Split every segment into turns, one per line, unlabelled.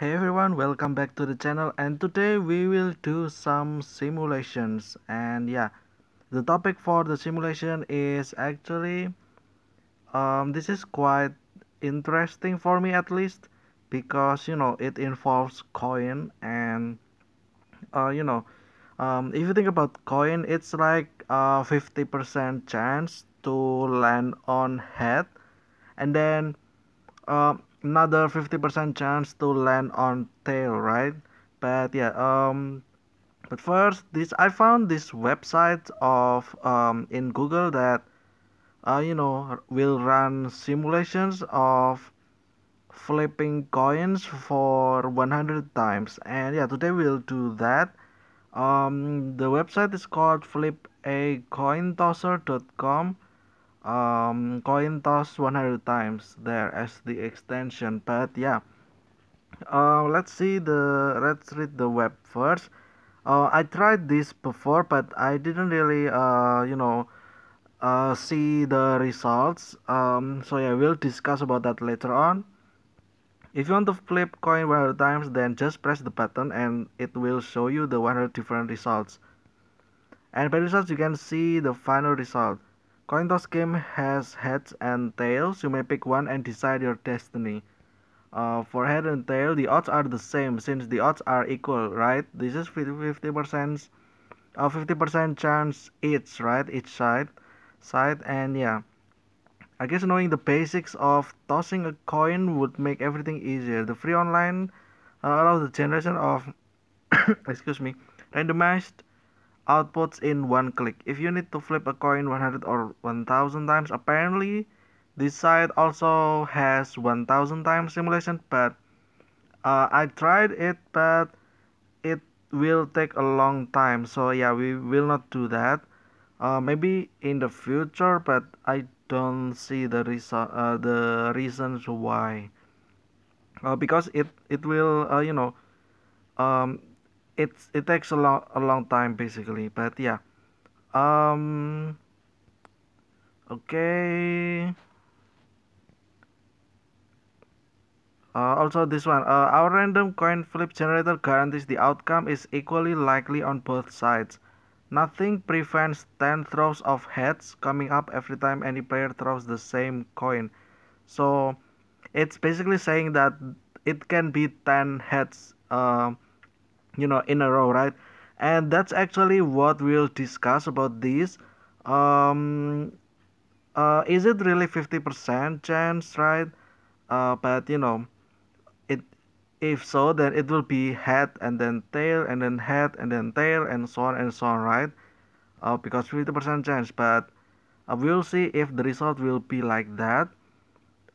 Hey everyone, welcome back to the channel, and today we will do some simulations. And yeah, the topic for the simulation is actually this is quite interesting for me at least, because it involves coin. And you know if you think about coin, it's like 50% chance to land on head, and then another 50% chance to land on tail, right? But yeah, but first, this I found this website of in Google that will run simulations of flipping coins for 100 times. And yeah, today we'll do that. The website is called flipacointosser.com. Coin toss 100 times there as the extension. But yeah, let's read the web first. I tried this before, but I didn't really see the results. So yeah, we'll discuss about that later on. If you want to flip coin 100 times, then just press the button and it will show you the 100 different results. And by results, you can see the final result. Coin toss game has heads and tails. You may pick one and decide your destiny. For head and tail, the odds are the same since the odds are equal, right? This is 50%, 50% chance each, right? Each side. And yeah, I guess knowing the basics of tossing a coin would make everything easier. The free online allows the generation of excuse me, randomized outputs in one click. If you need to flip a coin 100 or 1000 times, apparently this site also has 1000 times simulation, but I tried it, but it will take a long time. So yeah, we will not do that. Maybe in the future, but I don't see the reasons why. Because it will um it takes a long time basically. But yeah. Um. Okay. Also this one, our random coin flip generator guarantees the outcome is equally likely on both sides. Nothing prevents 10 throws of heads coming up every time any player throws the same coin. So it's basically saying that it can be 10 heads, in a row, right? And that's actually what we'll discuss about this. Um, is it really 50% chance, right? But it if so, then it will be head and then tail and then head and then tail and so on, right? Because 50% chance, but we'll see if the result will be like that.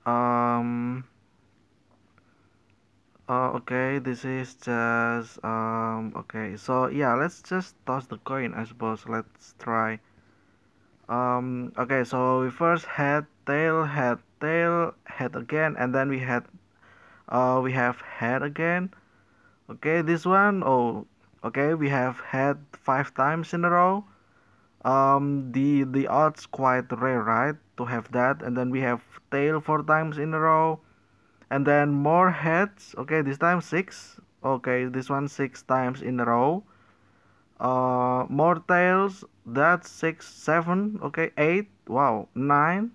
um okay, this is just okay, so yeah, let's just toss the coin, I suppose. Let's try. Okay, so we first had tail, head again, and then we have head again. Okay, this one, oh, okay, we have had 5 times in a row. The odds quite rare, right, to have that. And then we have tail 4 times in a row, and then more heads. Okay, this time six. Okay, this one 6 times in a row. More tails. That's six, seven. Okay, eight. Wow, nine,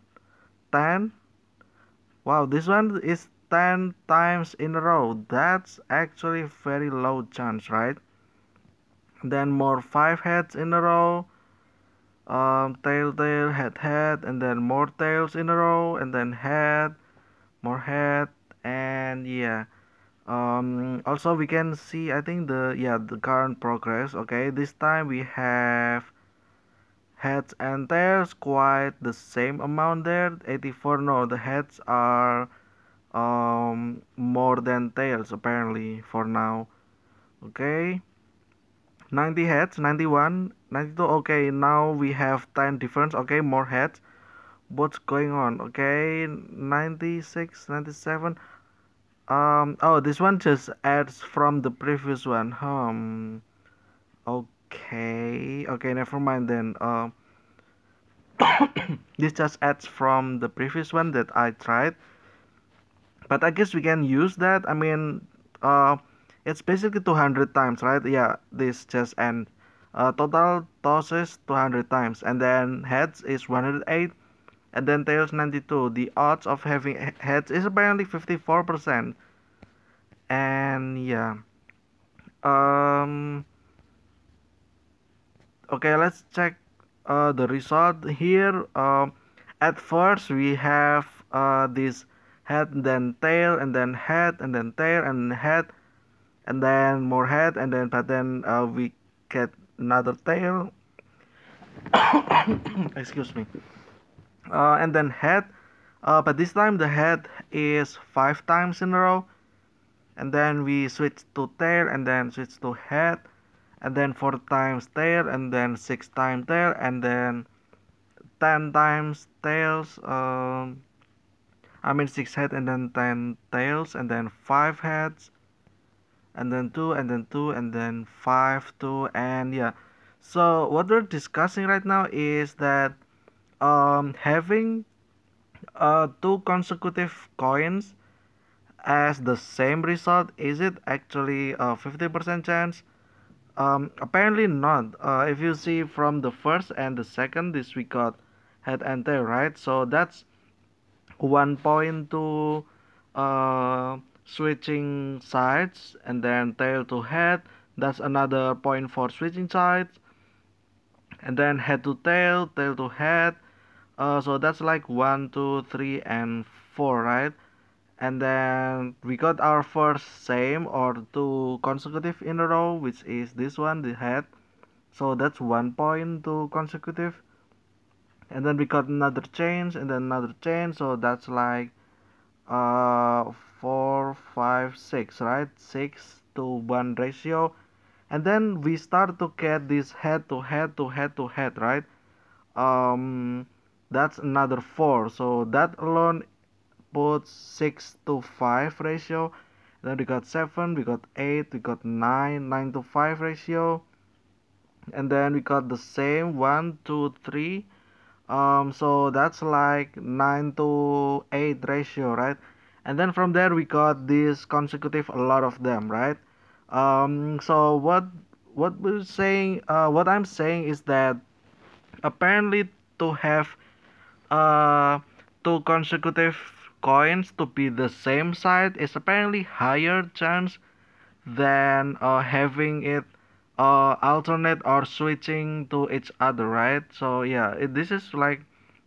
10. Wow, this one is 10 times in a row. That's actually very low chance, right? Then more 5 heads in a row. Tail, head, and then more tails in a row, and then head, more head, and yeah. Also we can see, I think, the current progress. Okay, this time we have heads and tails quite the same amount there. 84. No, the heads are more than tails apparently for now. Okay, 90 heads, 91, 92. Okay, now we have 10 difference. Okay, more heads. What's going on? Okay, 96, 97. Oh, this one just adds from the previous one. Okay, never mind then. This just adds from the previous one that I tried. But I guess we can use that. I mean, it's basically 200 times, right? Yeah, this just and total tosses 200 times, and then heads is 108, and then tails 92. The odds of having heads is apparently 54%. And yeah, um okay, let's check the result here. At first we have this head, then tail, and then head, and then tail, and head, and then more head, and then but then we get another tail. Excuse me. And then head, but this time the head is 5 times in a row, and then we switch to tail, and then switch to head, and then 4 times tail, and then 6 times tail, and then 10 times tails. I mean 6 head, and then 10 tails, and then 5 heads, and then 2, and then 2, and then 5, 2, and yeah. So what we're discussing right now is that having two consecutive coins as the same result, is it actually a 50% chance? Apparently not. If you see from the first and the second, this we got head and tail, right? So that's 1 point to switching sides, and then tail to head. That's another point for switching sides, and then head to tail, tail to head. So that's like 1, 2, 3, and 4, right? And then we got our first same or two consecutive in a row, which is this one, the head. So that's 1 point to consecutive. And then we got another change, and then another change. So that's like 4, 5, 6, right? 6 to 1 ratio. And then we start to get this head to head to head to head, right? um that's another 4, so that alone puts 6 to 5 ratio. Then we got 7, we got 8, we got 9, 9 to 5 ratio. And then we got the same 1, 2, 3. So that's like 9 to 8 ratio, right? And then from there we got this consecutive, a lot of them, right? So what I'm saying is that apparently to have uh two consecutive coins to be the same side is apparently higher chance than having it alternate or switching to each other, right? So yeah, this is like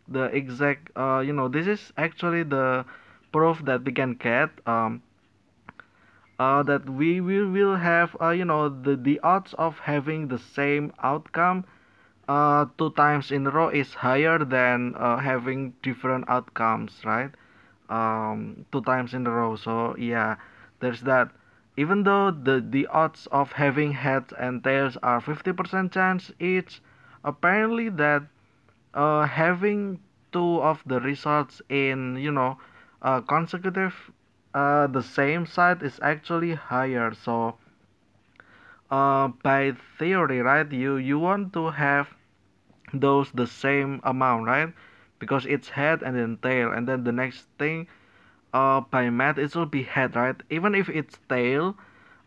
the exact this is actually the proof that we can get that we will have the odds of having the same outcome 2 times in a row is higher than having different outcomes, right? 2 times in a row. So yeah, there's that. Even though the odds of having heads and tails are 50% chance each, apparently that having two of the results in consecutive the same side is actually higher. So by theory, right, you want to have those the same amount, right? Because it's head and then tail, and then the next thing by math it will be head, right? Even if it's tail,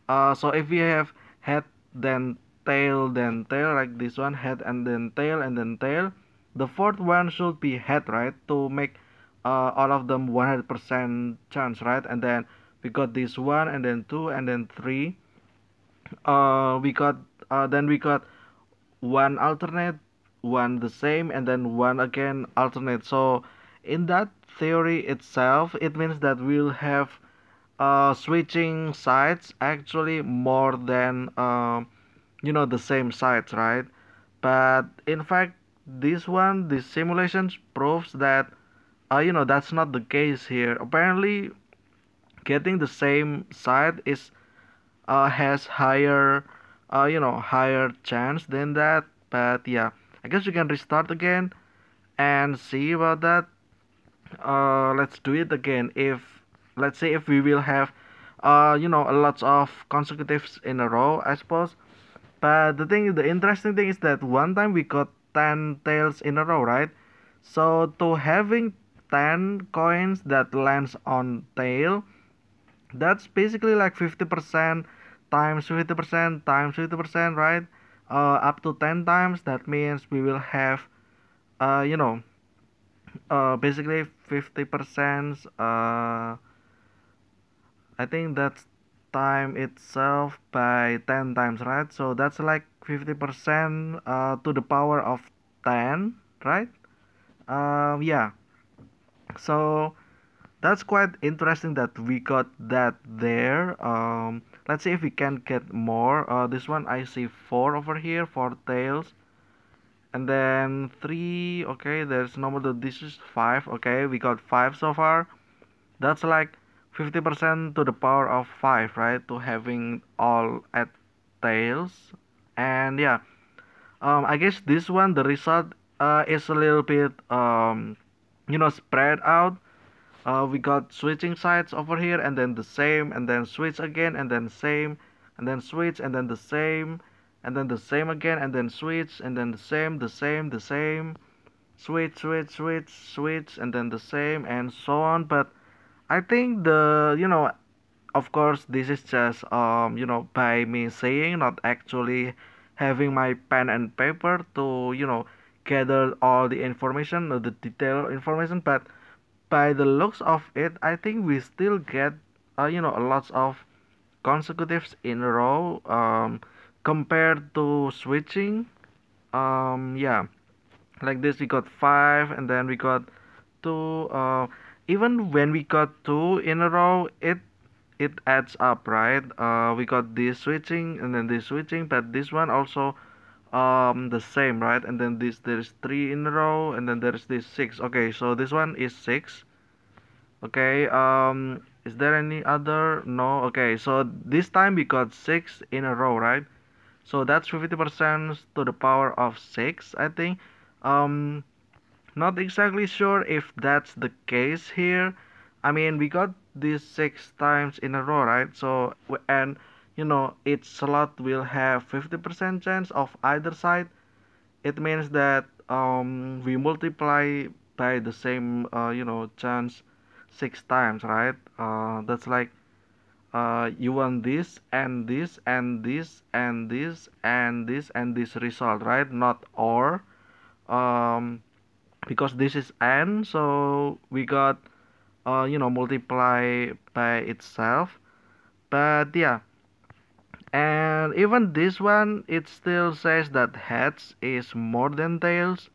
so if we have head then tail, like this one, head and then tail and then tail, the fourth one should be head, right? To make all of them 100% chance, right? And then we got this one, and then two, and then three. We got then we got one alternate, one the same, and then one again alternate. So in that theory itself, it means that we'll have switching sides actually more than the same sides, right? But in fact, this simulations proves that that's not the case here. Apparently, getting the same side is has higher chance than that. But yeah, I guess we can restart again and see about that. Let's do it again. If let's say if we will have a lot of consecutives in a row, I suppose. But the interesting thing is that one time we got 10 tails in a row, right? So to having 10 coins that lands on tail, That's basically like 50% times 50% times 50%, right? Up to 10 times. That means we will have, you know, basically 50%. I think that's time itself by 10 times, right? So that's like 50% to the power of 10, right? Yeah. So that's quite interesting that we got that there. Let's see if we can get more. This one I see four over here, four tails, and then three. Okay, there's no more. This is five. Okay, we got five so far. That's like 50% to the power of five, right? To having all at tails, and yeah. I guess this one the result is a little bit spread out. We got switching sides over here, and then the same, and then switch again, and then same, and then switch, and then the same, and then the same again, and then switch, and then the same, the same, switch, switch, switch, switch, and then the same, and so on. But I think of course, this is just by me saying, not actually having my pen and paper to gather all the information, the detailed information. But by the looks of it, I think we still get a lots of consecutives in a row compared to switching. Yeah, like this we got five, and then we got two. Even when we got two in a row, it adds up, right? We got this switching and then this switching, but this one also the same, right? And then this there's three in a row, and then there's this six. Okay, so this one is six. Okay, is there any other? No. Okay, so this time we got six in a row, right? So that's 50% to the power of six, I think. Um, Not exactly sure if that's the case here. I mean, we got this six times in a row, right? So, and each slot will have 50% chance of either side. It means that we multiply by the same chance six times, right? That's like you want this and this and this and this and this and this result, right? Not or. Um, because this is n, so we got multiply by itself. But yeah, and even this one, it still says that heads is more than tails.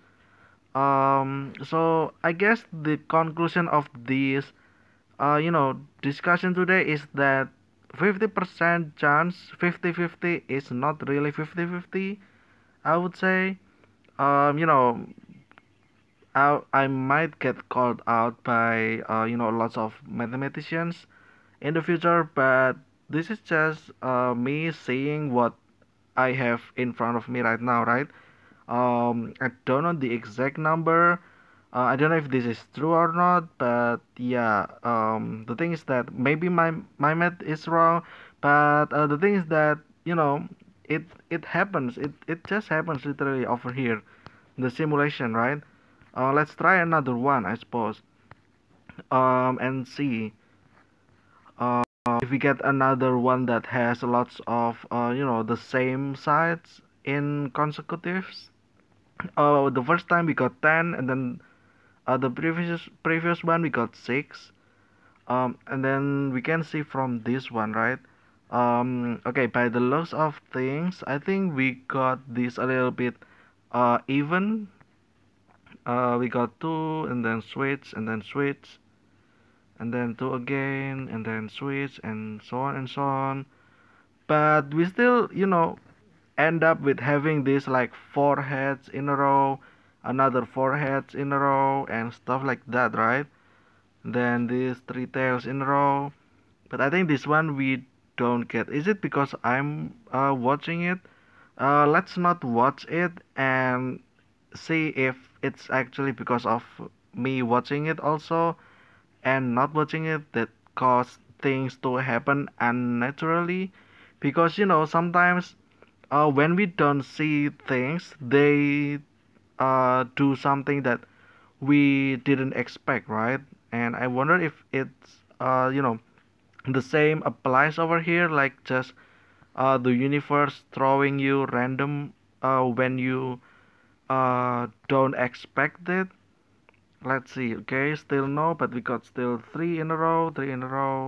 So I guess the conclusion of this discussion today is that 50% chance 50-50 is not really 50-50, I would say. You know I might get called out by lots of mathematicians in the future, but this is just me saying what I have in front of me right now, right? I don't know the exact number. I don't know if this is true or not, but yeah. The thing is that maybe my math is wrong, but the thing is that it happens. It just happens literally over here, the simulation, right? Let's try another one, I suppose. And see uh, if we get another one that has lots of the same sides in consecutives. The first time we got 10, and then the previous one we got 6. And then we can see from this one, right? Okay, by the looks of things, I think we got this a little bit even. We got 2, and then switch, and then switch, and then 2 again, and then switch, and so on and so on. But we still end up with having this like 4 heads in a row, another 4 heads in a row, and stuff like that, right? Then these 3 tails in a row. But I think this one we don't get. Is it because I'm watching it? Let's not watch it and see if it's actually because of me watching it also and not watching it that cause things to happen unnaturally. Because sometimes when we don't see things, they do something that we didn't expect, right? And I wonder if it's The same applies over here, like just the universe throwing you random when you don't expect it. Let's see. Okay, still no, but we got still three in a row,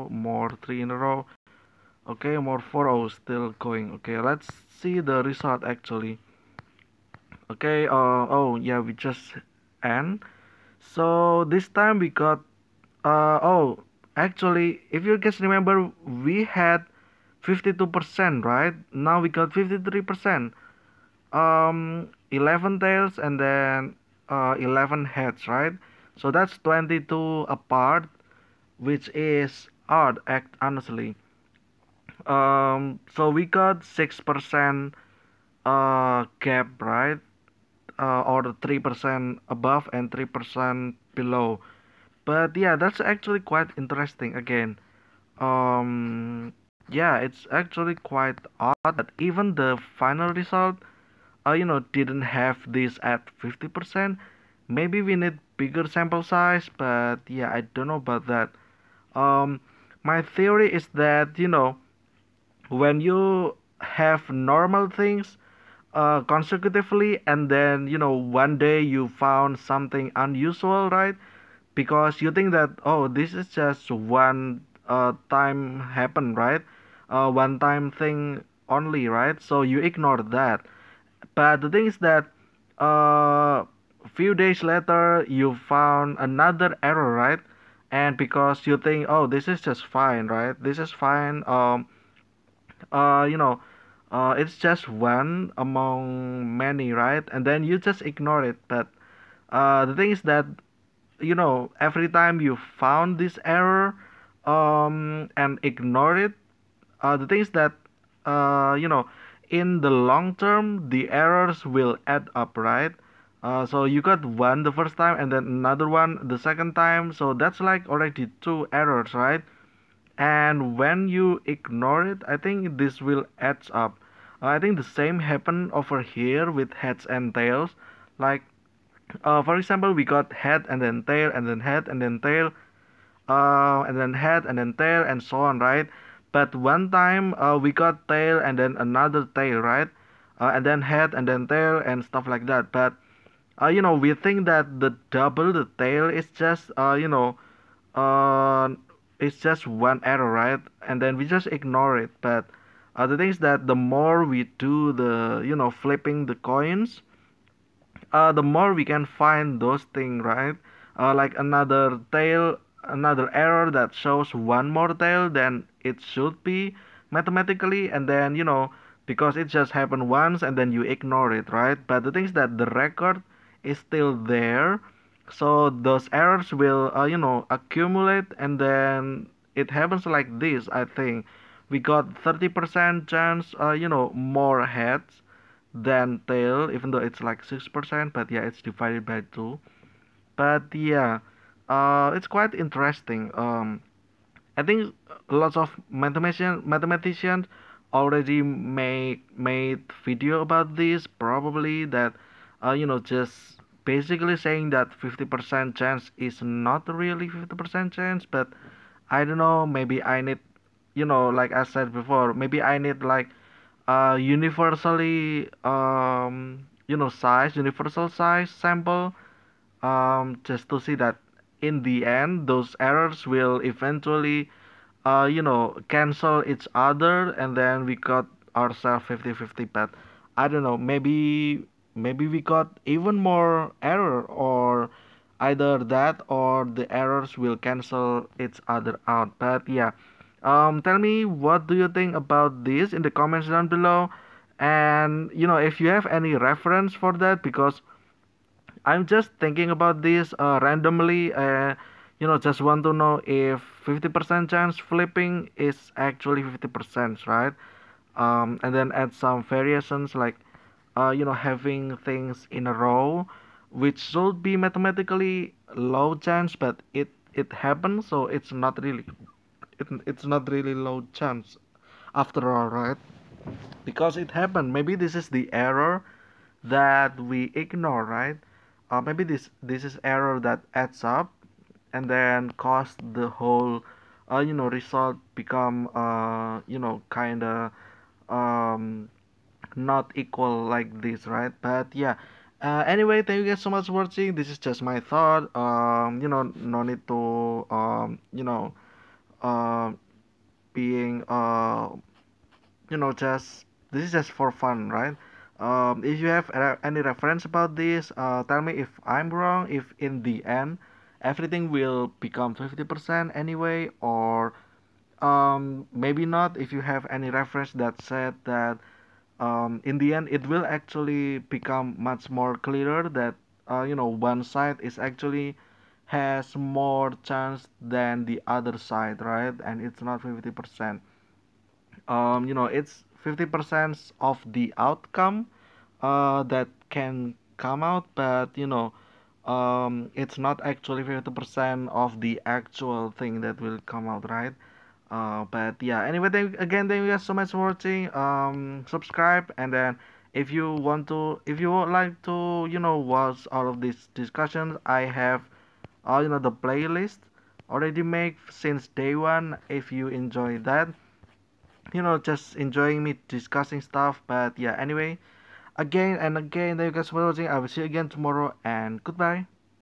more three in a row. Okay, more 4 still going. Okay, let's see the result actually. Okay, oh yeah, we just end. So this time we got oh, actually, if you guys remember, we had 52%, right? Now we got 53%. 11 tails and then 11 heads, right? So that's 22 apart, which is odd, act honestly. So we got 6% gap, right? Or 3% above and 3% below. But yeah, that's actually quite interesting again. Um, yeah, it's actually quite odd that even the final result, didn't have this at 50%. Maybe we need bigger sample size, but yeah, I don't know about that. Um, my theory is that, when you have normal things consecutively and then, one day you found something unusual, right? Because you think that, oh, this is just one time happen, right? One time thing only, right? So you ignore that. But the thing is that a few days later you found another error, right? And because you think, oh, this is just fine, right? This is fine. Uh, you know, it's just one among many, right? And then you just ignore it. But the thing is that, every time you found this error and ignore it, the thing is that, in the long term, the errors will add up, right? So you got one the first time and then another one the second time. So that's like already two errors, right? And when you ignore it, I think this will adds up. I think the same happen over here with heads and tails. Like, for example, we got head and then tail and then head and then tail, and then head and then tail and so on, right? But one time we got tail and then another tail, right? And then head and then tail and stuff like that. But we think that the double the tail is just uh, it's just one error, right? And then we just ignore it. But the thing is that the more we do the flipping the coins, the more we can find those things, right? Like another tail, another error that shows one more tail than it should be mathematically, and then because it just happened once and then you ignore it, right? But the thing is that the record is still there, so those errors will accumulate, and then it happens like this. I think we got 30% chance, more heads than tail, even though it's like 6%, but yeah, it's divided by 2. But yeah, it's quite interesting. I think lots of mathematicians already made video about this, probably that just basically saying that 50% chance is not really 50% chance. But I don't know, maybe I need, like I said before, maybe I need like universally universal size sample, just to see that in the end those errors will eventually cancel each other, and then we got ourselves 50-50. But I don't know, maybe we got even more error, or either that or the errors will cancel each other out. But yeah, tell me, what do you think about this in the comments down below? And if you have any reference for that, because I'm just thinking about this randomly. Just want to know if 50% chance flipping is actually 50%, right? And then add some variations like, having things in a row, which should be mathematically low chance, but it happens, so it's not really low chance after all, right? Because it happened. Maybe this is the error that we ignore, right? Maybe this is error that adds up and then cost the whole result become kind of um not equal like this, right? But yeah, anyway, thank you guys so much for watching. This is just my thought. No need to um being just this is just for fun, right? If you have any reference about this, tell me if I'm wrong, if in the end everything will become 50% anyway, or maybe not. If you have any reference that said that in the end it will actually become much more clearer that one side is actually has more chance than the other side, right? And it's not 50%. It's 50% of the outcome that can come out, but it's not actually 50% of the actual thing that will come out, right? But yeah, anyway, thank you guys so much for watching. Subscribe, and then if you would like to, watch all of these discussions, I have, the playlist already made since day one. If you enjoy that, just enjoying me discussing stuff. But yeah, anyway, again and again, thank you guys for watching. I will see you again tomorrow, and goodbye.